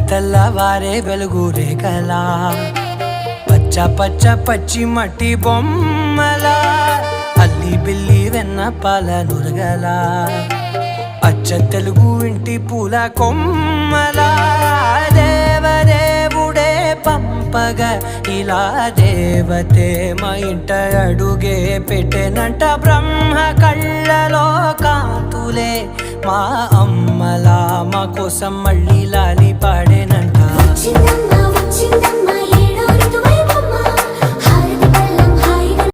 తెల్లవారే వెలుగు రేఖలా పచ్చ పచ్చ పచ్చి మట్టి బొమ్మలా అల్లి బిల్లి వెన్న పాల నురగలా అచ్చ తెలుగు ఇంటి పూల కొమ్మలా దేవదేవుడే పంపగా ఇలా దేవతే మా ఇంట అడుగే పెట్టెనంట బ్రహ్మ కళ్ళలో కాంతులే మా అమ్మలా మా కోసం మళ్ళీ లాలి పాడేనంట.